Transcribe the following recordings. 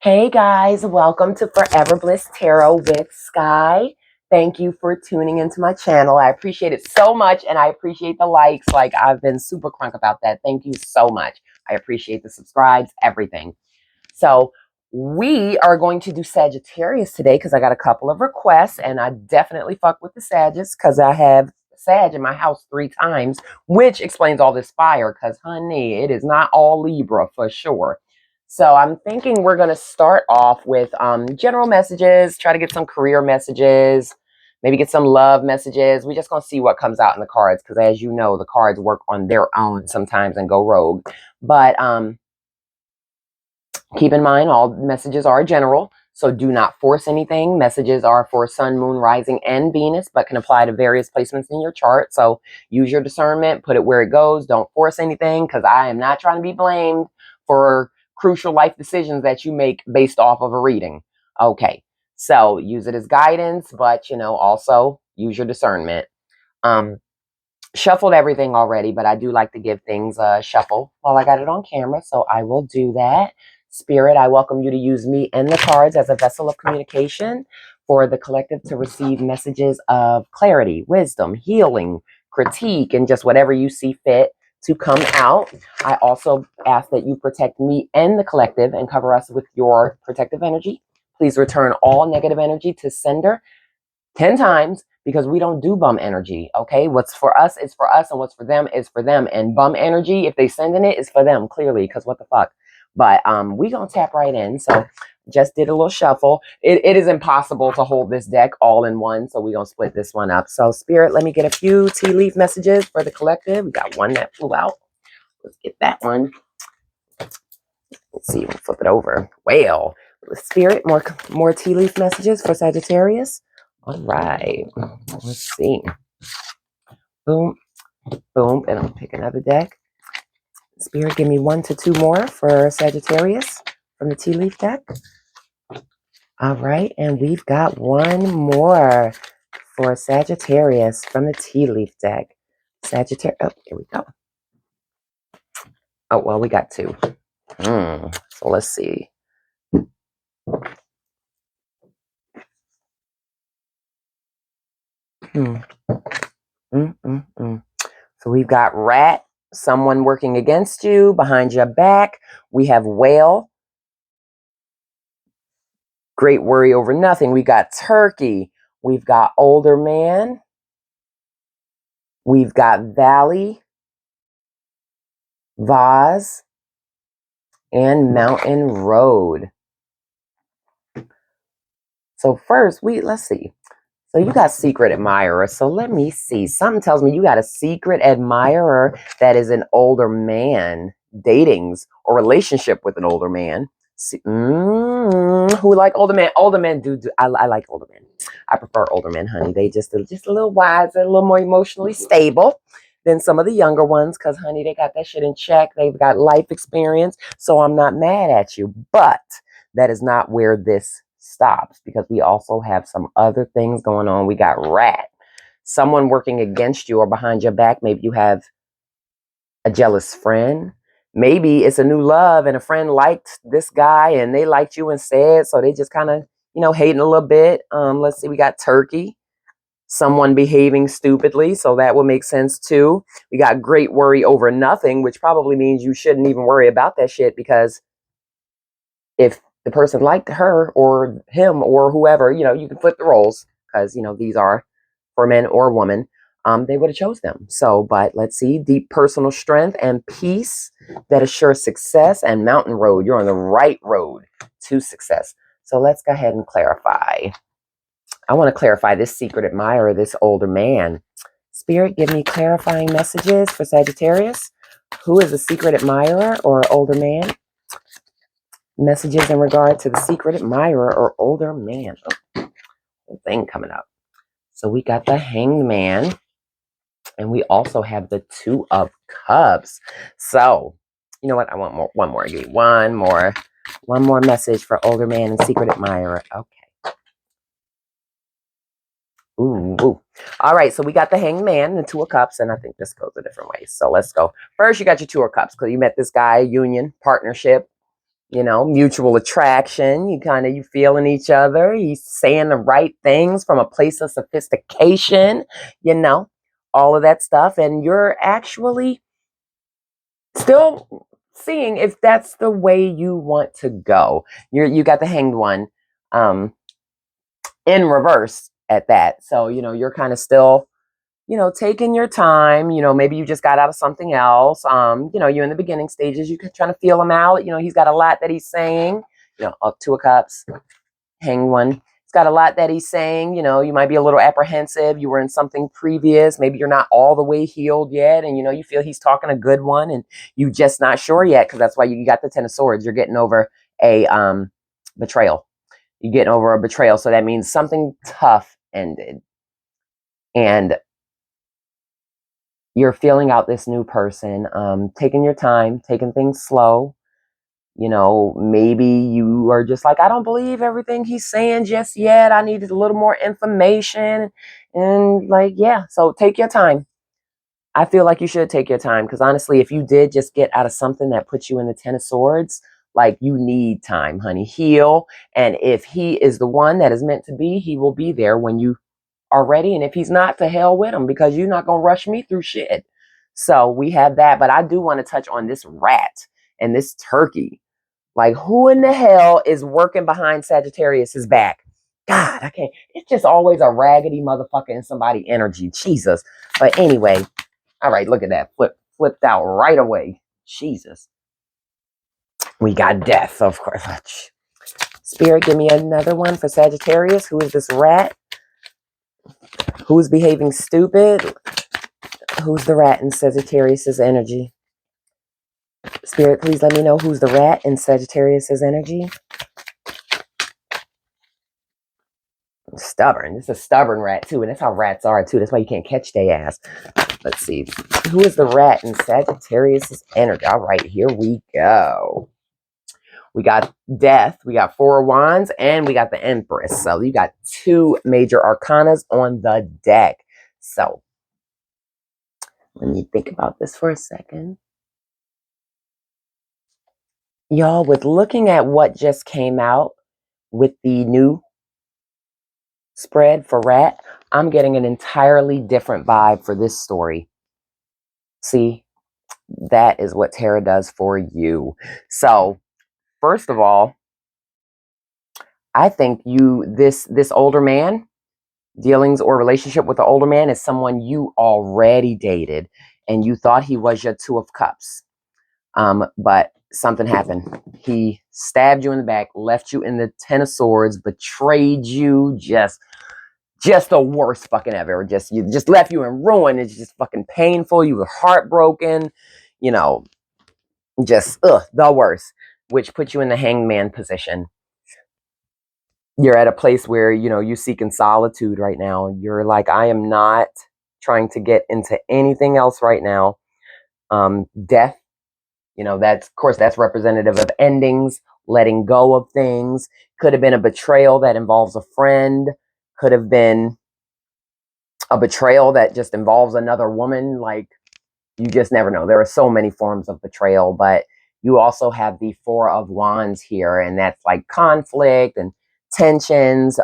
Hey guys, welcome to Forever Bliss Tarot with Sky. Thank you for tuning into my channel. I appreciate it so much, and I appreciate the likes. Like, I've been super crunk about that. Thank you so much. I appreciate the subscribes, everything. So we are going to do Sagittarius today because I got a couple of requests, and I definitely fuck with the Sagittarius because I have Sag in my house 3 times, which explains all this fire because, honey, it is not all Libra for sure. So I'm thinking we're going to start off with general messages, try to get some career messages, maybe get some love messages. We're just going to see what comes out in the cards because, as you know, the cards work on their own sometimes and go rogue. But keep in mind, all messages are general, so do not force anything. Messages are for Sun, Moon, Rising, and Venus, but can apply to various placements in your chart. So use your discernment, put it where it goes. Don't force anything because I am not trying to be blamed for crucial life decisions that you make based off of a reading. Okay, so use it as guidance, but, also use your discernment. Shuffled everything already, but I do like to give things a shuffle while I got it on camera, so I will do that. Spirit, I welcome you to use me and the cards as a vessel of communication for the collective to receive messages of clarity, wisdom, healing, critique, and just whatever you see fit to come out. I also ask that you protect me and the collective and cover us with your protective energy. Please return all negative energy to sender 10 times because we don't do bum energy, okay? What's for us is for us, and what's for them is for them. And bum energy, if they sending it, is for them, clearly, because what the fuck? But we gonna tap right in. So just did a little shuffle. It is impossible to hold this deck all in one, so we gonna split this one up. So Spirit, let me get a few tea leaf messages for the collective. We got one that flew out. Let's get that one. Let's see, we'll flip it over. Well, Spirit, more tea leaf messages for Sagittarius. All right, let's see. Boom, boom, and I'll pick another deck. Spirit, give me 1 to 2 more for Sagittarius from the tea leaf deck. All right, and we've got one more for Sagittarius from the tea leaf deck. Sagittarius, oh, here we go. Oh, well, we got 2. So let's see. So we've got rat, someone working against you, behind your back. We have whale, great worry over nothing. We got turkey. We've got older man. We've got valley, vase, and mountain road. So first, let's see. So you got secret admirer. So let me see. Something tells me you got a secret admirer that is an older man, datings or relationship with an older man. Who like older men? Older men do. I like older men. I prefer older men, honey. They just a little wiser, a little more emotionally stable than some of the younger ones. Because, honey, they got that shit in check. They've got life experience. So I'm not mad at you. But that is not where this stops, because we also have some other things going on. We got rat, someone working against you or behind your back. Maybe you have a jealous friend. Maybe it's a new love and a friend liked this guy and they liked you instead, so they just kind of, hating a little bit. Let's see, we got turkey, someone behaving stupidly, so that would make sense too. We got great worry over nothing, which probably means you shouldn't even worry about that shit, because if the person liked her or him or whoever, you can flip the roles, because, these are for men or women. They would have chose them. So, but let's see, deep personal strength and peace that assures success, and mountain road. You're on the right road to success. So let's go ahead and clarify. I want to clarify this secret admirer, this older man. Spirit, give me clarifying messages for Sagittarius. Who is a secret admirer or older man? Messages in regard to the secret admirer or older man. Oh, whole thing coming up. So we got the Hanged Man, and we also have the 2 of Cups. So, you know what? I want one more. Give me one more message for older man and secret admirer. Okay. Ooh. All right. So we got the Hanged Man and the 2 of Cups, and I think this goes a different way. So let's go. First, you got your 2 of Cups because you met this guy, union, partnership, You know, mutual attraction. You feeling each other. He's saying the right things from a place of sophistication, you know, all of that stuff. And you're actually still seeing if that's the way you want to go. You got the Hanged One in reverse at that. So, you know, you're kind of still, you know, taking your time. You know, maybe you just got out of something else. You know, you're in the beginning stages. You're trying to feel him out. You know, he's got a lot that he's saying. You know, up Two of Cups, Hanged One. He's got a lot that he's saying. You know, you might be a little apprehensive. You were in something previous. Maybe you're not all the way healed yet. And, you know, you feel he's talking a good one and you just not sure yet. Because that's why you got the Ten of Swords. You're getting over a betrayal. You're getting over a betrayal. So that means something tough ended. And you're feeling out this new person, taking your time, taking things slow. You know, maybe you are just like, I don't believe everything he's saying just yet. I needed a little more information. And like, yeah, so take your time. I feel like you should take your time because honestly, if you did just get out of something that puts you in the Ten of Swords, like you need time, honey. Heal. And if he is the one that is meant to be, he will be there when you are ready. And if he's not, to hell with him because you're not going to rush me through shit. So we have that. But I do want to touch on this rat and this turkey. Like, who in the hell is working behind Sagittarius's back? God, I can't. It's just always a raggedy motherfucker in somebody energy. Jesus. But anyway, all right, look at that. Flipped out right away. Jesus. We got death, of course. Spirit, give me another one for Sagittarius. Who is this rat? Who's behaving stupid? Who's the rat in Sagittarius's energy? Spirit, please let me know who's the rat in Sagittarius's energy. Stubborn. This is a stubborn rat too, and that's how rats are too. That's why you can't catch their ass. Let's see. Who is the rat in Sagittarius's energy? All right, here we go. We got death, we got Four of Wands, and we got the Empress. So you got two major arcanas on the deck. So let me think about this for a second. Y'all, with looking at what just came out with the new spread for rat, I'm getting an entirely different vibe for this story. See, that is what tarot does for you. So, first of all, I think this older man, dealings or relationship with the older man is someone you already dated and you thought he was your Two of Cups. But something happened. He stabbed you in the back, left you in the Ten of Swords, betrayed you, just the worst fucking ever. Just left you in ruin. It's just fucking painful. You were heartbroken, you know, just the worst, which put you in the hangman position. You're at a place where, you know, you're seeking solitude right now. You're like, I am not trying to get into anything else right now. Death, you know, that's, of course, that's representative of endings, letting go of things. Could have been a betrayal that involves a friend. Could have been a betrayal that just involves another woman. Like, you just never know. There are so many forms of betrayal, but you also have the Four of Wands here, and that's like conflict and tensions.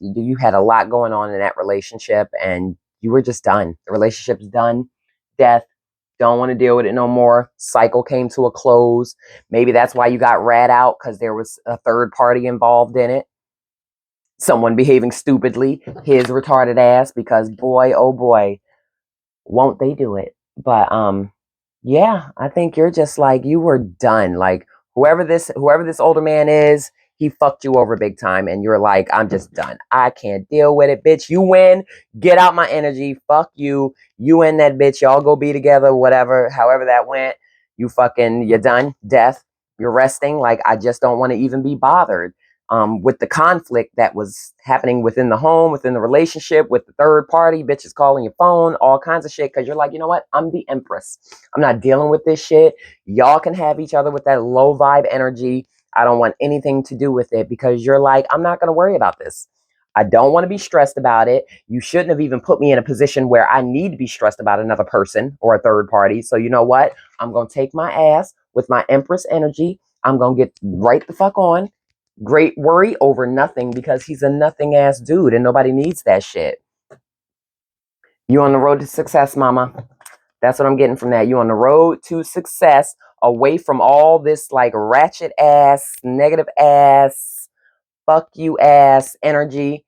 You had a lot going on in that relationship, and you were just done. The relationship's done. Death. Don't want to deal with it no more. Cycle came to a close. Maybe that's why you got rat out, because there was a third party involved in it. Someone behaving stupidly, his retarded ass, because boy, oh boy, won't they do it. But yeah, I think you're just like, you were done. Like, whoever this older man is, he fucked you over big time, and you're like, I'm just done. I can't deal with it, bitch. You win. Get out my energy. Fuck you. You and that bitch. Y'all go be together, whatever, however that went. You're done. Death. You're resting. Like, I just don't want to even be bothered with the conflict that was happening within the home, within the relationship, with the third party, bitches calling your phone, all kinds of shit, because you're like, you know what? I'm the Empress. I'm not dealing with this shit. Y'all can have each other with that low vibe energy. I don't want anything to do with it, because you're like, I'm not going to worry about this. I don't want to be stressed about it. You shouldn't have even put me in a position where I need to be stressed about another person or a third party. So you know what? I'm going to take my ass with my Empress energy. I'm going to get right the fuck on. Great worry over nothing because he's a nothing ass dude and nobody needs that shit. You on the road to success, mama. That's what I'm getting from that. You on the road to success, away from all this like ratchet ass, negative ass, fuck you ass energy.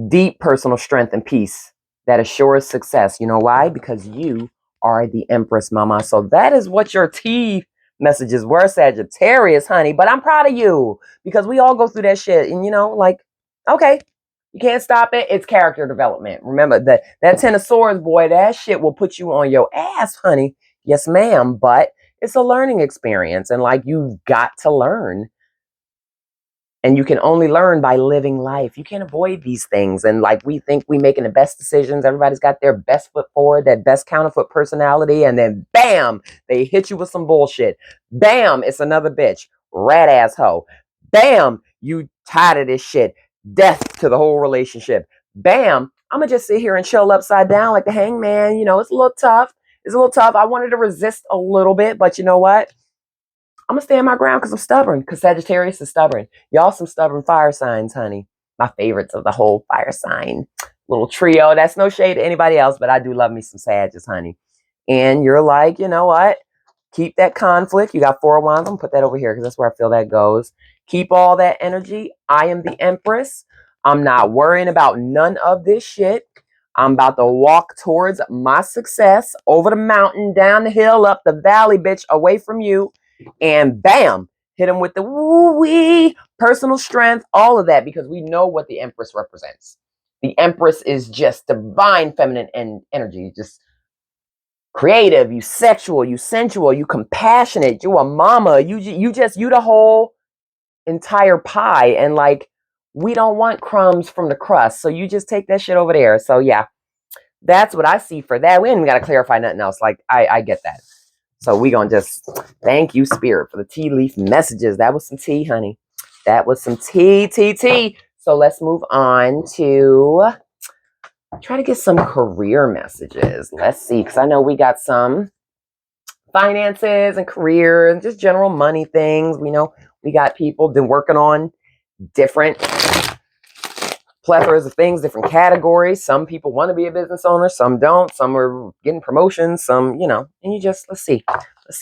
Deep personal strength and peace that assures success. You know why? Because you are the Empress, mama. So that is what your T messages were, Sagittarius, honey. But I'm proud of you because we all go through that shit. And you know, like, okay, you can't stop it. It's character development. Remember that Ten of Swords, boy, that shit will put you on your ass, honey. Yes, ma'am. But it's a learning experience. And like, you've got to learn. And you can only learn by living life. You can't avoid these things. And like, we think we making the best decisions. Everybody's got their best foot forward, that best counterfoot personality. And then bam, they hit you with some bullshit. Bam, it's another bitch. Rat ass hoe. Bam, you tired of this shit. Death to the whole relationship. Bam, I'm going to just sit here and chill upside down like the hangman. You know, it's a little tough. It's a little tough. I wanted to resist a little bit, but you know what? I'm gonna stand my ground because I'm stubborn. Because Sagittarius is stubborn. Y'all some stubborn fire signs, honey. My favorites of the whole fire sign little trio. That's no shade to anybody else, but I do love me some Sagittarius, honey. And you're like, you know what? Keep that conflict. You got 4 of Wands. I'm gonna put that over here because that's where I feel that goes. Keep all that energy. I am the Empress. I'm not worrying about none of this shit. I'm about to walk towards my success over the mountain, down the hill, up the valley, bitch, away from you. And bam, hit them with the woo-wee, personal strength, all of that, because we know what the Empress represents. The Empress is just divine feminine energy, just creative, you sexual, you sensual, you compassionate, you a mama, you the whole entire pie. And like, we don't want crumbs from the crust, so you just take that shit over there. So yeah, that's what I see for that. We ain't even got to clarify nothing else. Like, I get that. So we gonna just thank you, Spirit, for the tea leaf messages. That was some tea, honey. That was some tea. So let's move on to try to get some career messages. Let's see, because I know we got some finances and career and just general money things. We know we got people been working on different plethoras of things, different categories. Some people want to be a business owner, some don't. Some are getting promotions, some, you know, and you just, let's see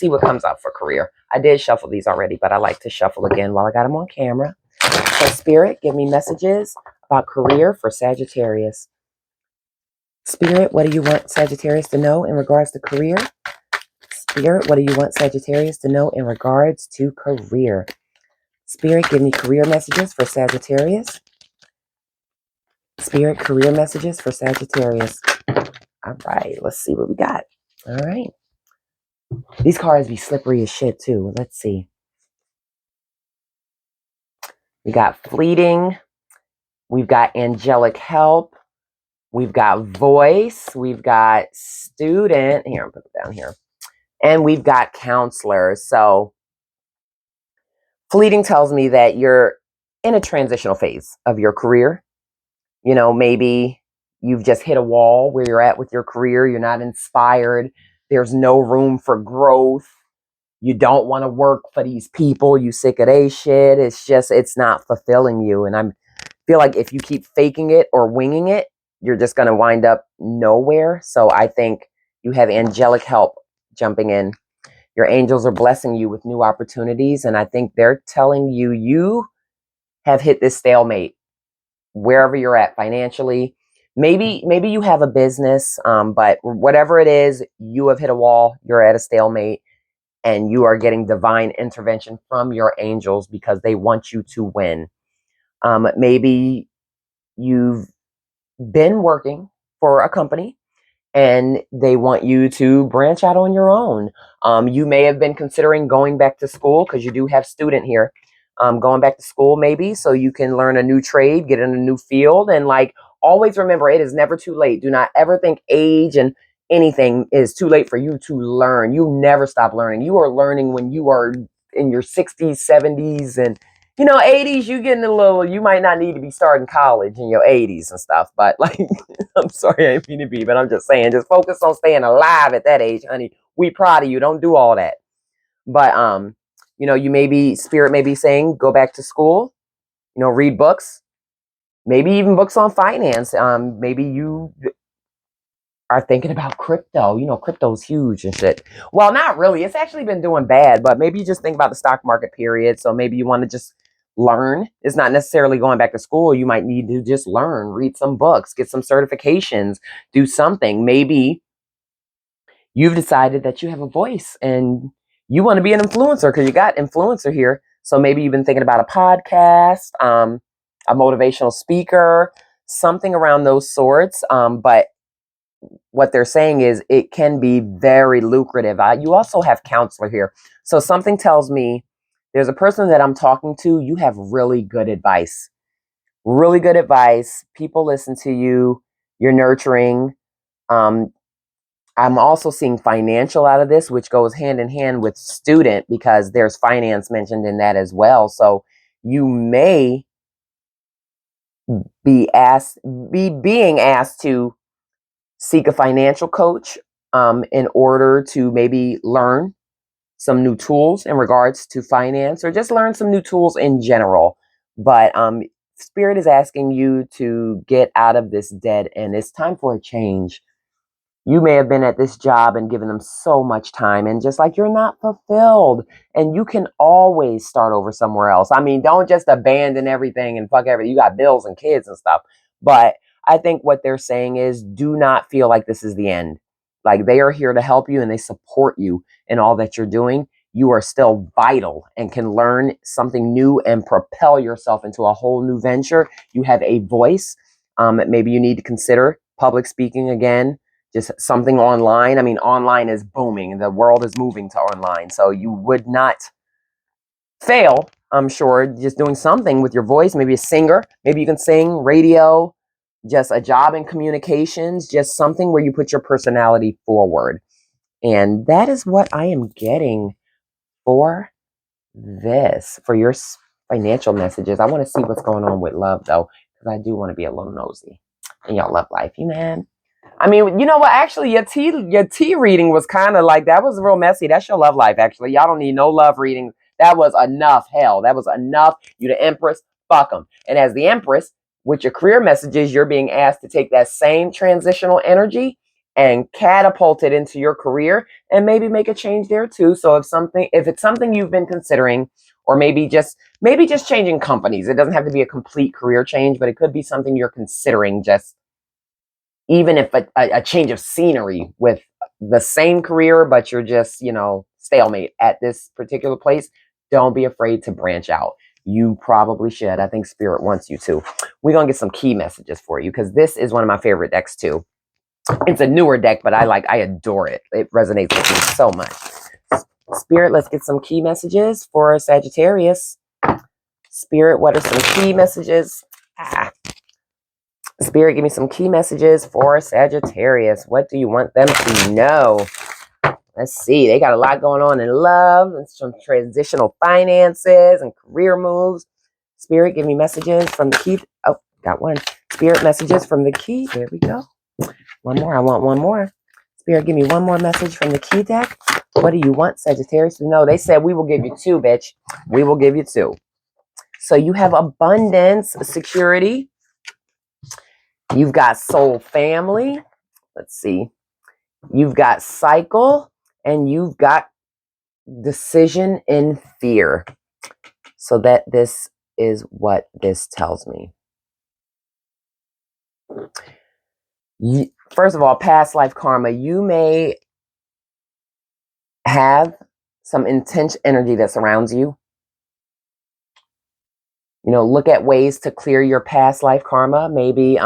what comes out for career. I did shuffle these already, but I like to shuffle again while I got them on camera. So Spirit, give me messages about career for Sagittarius. Spirit, what do you want Sagittarius to know in regards to career? Spirit, what do you want Sagittarius to know in regards to career? Spirit, give me career messages for Sagittarius. Spirit, career messages for Sagittarius. All right, let's see what we got. All right. These cards be slippery as shit too. Let's see. We got fleeting. We've got angelic help. We've got voice. We've got student. Here, I'll put it down here. And we've got counselor. So fleeting tells me that you're in a transitional phase of your career. You know, maybe you've just hit a wall where you're at with your career. You're not inspired. There's no room for growth. You don't want to work for these people. You sick of their shit. It's just, it's not fulfilling you. And I feel like if you keep faking it or winging it, you're just going to wind up nowhere. So I think you have angelic help jumping in. Your angels are blessing you with new opportunities. And I think they're telling you, you have hit this stalemate wherever you're at financially. Maybe you have a business, but whatever it is, you have hit a wall. You're at a stalemate. And you are getting divine intervention from your angels because they want you to win. Maybe you've been working for a company and they want you to branch out on your own. You may have been considering going back to school because you do have student here. Going back to school maybe so you can learn a new trade, get in a new field. And like, always remember, it is never too late. Do not ever think age and anything is too late for you to learn. You never stop learning. You are learning when you are in your 60s, 70s, and 80s. You getting a little, you might not need to be starting college in your 80s and stuff, but like, I'm sorry, I ain't mean to be, but I'm just saying, just focus on staying alive at that age, honey. We proud of you. Don't do all that. But You know, Spirit may be saying, go back to school, you know, read books, maybe even books on finance. Maybe you are thinking about crypto. You know, crypto's huge and shit. Well, not really. It's actually been doing bad, but maybe you just think about the stock market period. So maybe you want to just learn. It's not necessarily going back to school. You might need to just learn, read some books, get some certifications, do something. Maybe you've decided that you have a voice and you want to be an influencer because you got influencer here. So maybe you've been thinking about a podcast, a motivational speaker, something around those sorts. But what they're saying is it can be very lucrative. You also have counselor here. So something tells me there's a person that I'm talking to. You have really good advice. Really good advice. People listen to you. You're nurturing. Um, I'm also seeing financial out of this, which goes hand in hand with student because there's finance mentioned in that as well. So you may be being asked to seek a financial coach in order to maybe learn some new tools in regards to finance or just learn some new tools in general. But Spirit is asking you to get out of this dead end. It's time for a change. You may have been at this job and given them so much time and just like you're not fulfilled and you can always start over somewhere else. I mean, don't just abandon everything and fuck everything. You got bills and kids and stuff. But I think what they're saying is do not feel like this is the end. Like they are here to help you and they support you in all that you're doing. You are still vital and can learn something new and propel yourself into a whole new venture. You have a voice. Maybe you need to consider public speaking again, just something online. I mean, online is booming. The world is moving to online. So you would not fail, I'm sure, just doing something with your voice. Maybe a singer. Maybe you can sing, radio, just a job in communications, just something where you put your personality forward. And that is what I am getting for this, for your financial messages. I want to see what's going on with love, though, because I do want to be a little nosy in y'all love life. You man. I mean, you know what? Actually, your tea reading was kind of like that was real messy. That's your love life. Actually, y'all don't need no love reading. That was enough. Hell, that was enough. You the Empress, fuck them. And as the Empress, with your career messages, you're being asked to take that same transitional energy and catapult it into your career and maybe make a change there too. So if it's something you've been considering, or maybe just changing companies, it doesn't have to be a complete career change, but it could be something you're considering just even if a change of scenery with the same career, but you're just, you know, stalemate at this particular place, don't be afraid to branch out. You probably should. I think Spirit wants you to. We're going to get some key messages for you because this is one of my favorite decks too. It's a newer deck, but I adore it. It resonates with me so much. Spirit, let's get some key messages for Sagittarius. Spirit, what are some key messages? Spirit, give me some key messages for Sagittarius. What do you want them to know? Let's see. They got a lot going on in love and some transitional finances and career moves. Spirit, give me messages from the key. Oh, got one. Spirit, messages from the key. There we go. One more. I want one more. Spirit, give me one more message from the key deck. What do you want Sagittarius to know? They said we will give you two, bitch. We will give you two. So you have abundance, security. You've got soul family. Let's see. You've got cycle and you've got decision in fear. So that this is what this tells me. First of all, past life karma. You may have some intense energy that surrounds you. You know, look at ways to clear your past life karma. Maybe,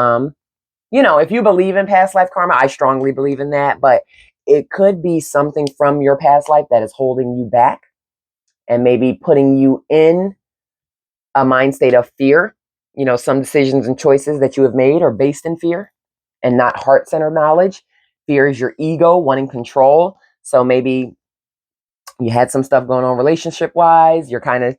you know, if you believe in past life karma, I strongly believe in that, but it could be something from your past life that is holding you back and maybe putting you in a mind state of fear. You know, some decisions and choices that you have made are based in fear and not heart-centered knowledge. Fear is your ego wanting control. So maybe you had some stuff going on relationship-wise. You're kind of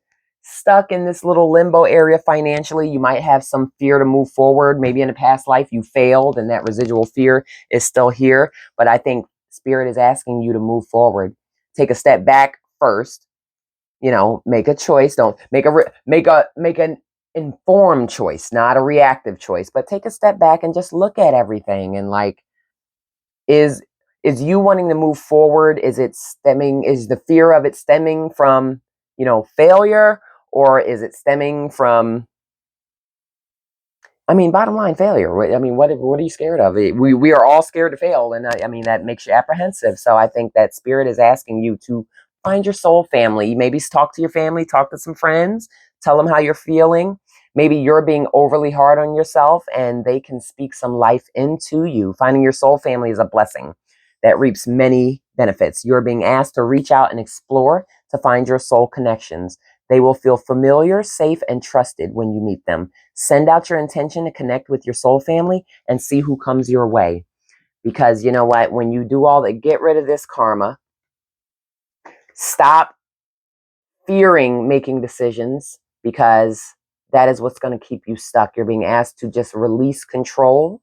stuck in this little limbo area financially. You might have some fear to move forward. Maybe in a past life you failed and that residual fear is still here. But I think Spirit is asking you to move forward. Take a step back first. you know, make a choice. Don't make make an informed choice, not a reactive choice, but take a step back and just look at everything and like, is you wanting to move forward, is the fear of it stemming from, you know, failure, or is it stemming from, I mean, bottom line, failure. I mean, what are you scared of? We are all scared to fail, and I mean that makes you apprehensive. So I think that spirit is asking you to find your soul family. Maybe talk to your family, talk to some friends, tell them how you're feeling. Maybe you're being overly hard on yourself, and they can speak some life into you. Finding your soul family is a blessing that reaps many benefits. You're being asked to reach out and explore to find your soul connections. They will feel familiar, safe, and trusted when you meet them. Send out your intention to connect with your soul family and see who comes your way. Because you know what? When you do all that, get rid of this karma. Stop fearing making decisions, because that is what's going to keep you stuck. You're being asked to just release control.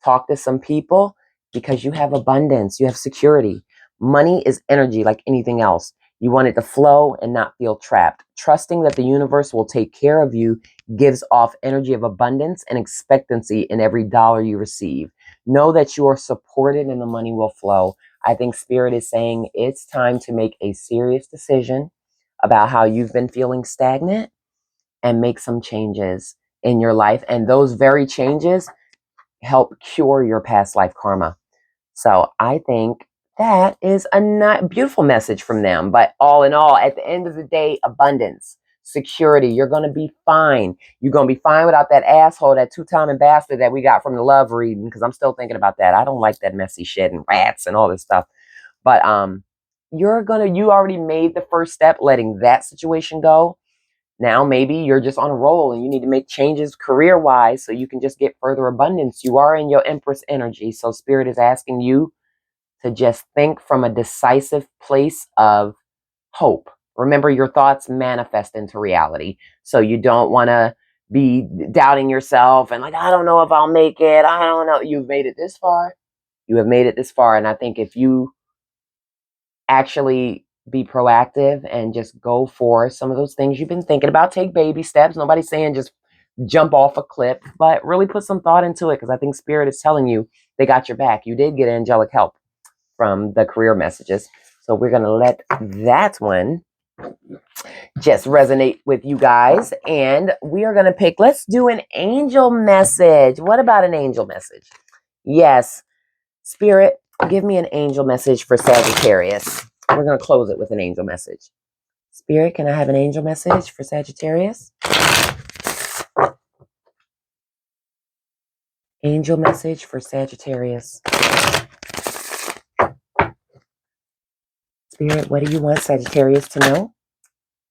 Talk to some people, because you have abundance, you have security. Money is energy like anything else. You want it to flow and not feel trapped. Trusting that the universe will take care of you gives off energy of abundance and expectancy in every dollar you receive. Know that you are supported and the money will flow. I think Spirit is saying it's time to make a serious decision about how you've been feeling stagnant and make some changes in your life. And those very changes help cure your past life karma. So I think that is a beautiful message from them. But all in all, at the end of the day, abundance, security, you're going to be fine. You're going to be fine without that asshole, that two-time ambassador that we got from the love reading, because I'm still thinking about that. I don't like that messy shit and rats and all this stuff. But you already made the first step letting that situation go. Now maybe you're just on a roll and you need to make changes career-wise so you can just get further abundance. You are in your Empress energy. So Spirit is asking you to just think from a decisive place of hope. Remember, your thoughts manifest into reality. So you don't want to be doubting yourself and like, I don't know if I'll make it. I don't know. You've made it this far. You have made it this far. And I think if you actually be proactive and just go for some of those things you've been thinking about, take baby steps. Nobody's saying just jump off a cliff, but really put some thought into it, because I think Spirit is telling you they got your back. You did get angelic help from the career messages. So we're going to let that one just resonate with you guys. And we are going to pick, let's do an angel message. What about an angel message? Yes. Spirit, give me an angel message for Sagittarius. We're going to close it with an angel message. Spirit, can I have an angel message for Sagittarius? Angel message for Sagittarius. Spirit, what do you want Sagittarius to know?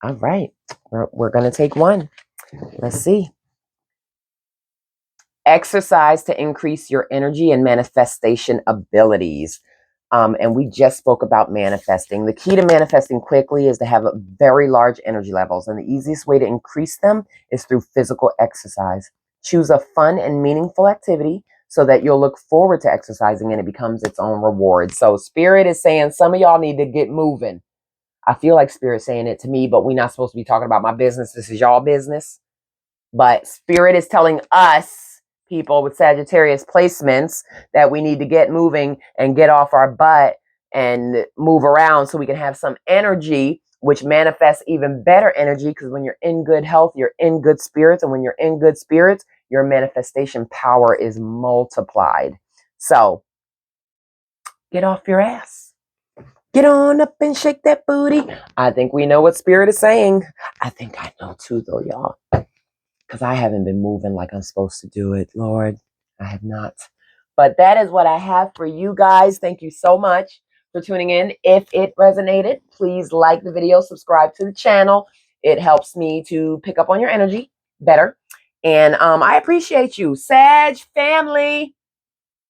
All right. We're going to take one. Let's see. Exercise to increase your energy and manifestation abilities. And we just spoke about manifesting. The key to manifesting quickly is to have very large energy levels. And the easiest way to increase them is through physical exercise. Choose a fun and meaningful activity so that you'll look forward to exercising and it becomes its own reward. So Spirit is saying some of y'all need to get moving. I feel like Spirit saying it to me, but we're not supposed to be talking about my business. This is y'all business. But Spirit is telling us, people with Sagittarius placements, that we need to get moving and get off our butt and move around so we can have some energy, which manifests even better energy, because when you're in good health, you're in good spirits. And when you're in good spirits, your manifestation power is multiplied. So get off your ass. Get on up and shake that booty. I think we know what Spirit is saying. I think I know too, though, y'all. Because I haven't been moving like I'm supposed to do it. Lord, I have not. But that is what I have for you guys. Thank you so much for tuning in. If it resonated, please like the video, subscribe to the channel. It helps me to pick up on your energy better. And I appreciate you. Sag family.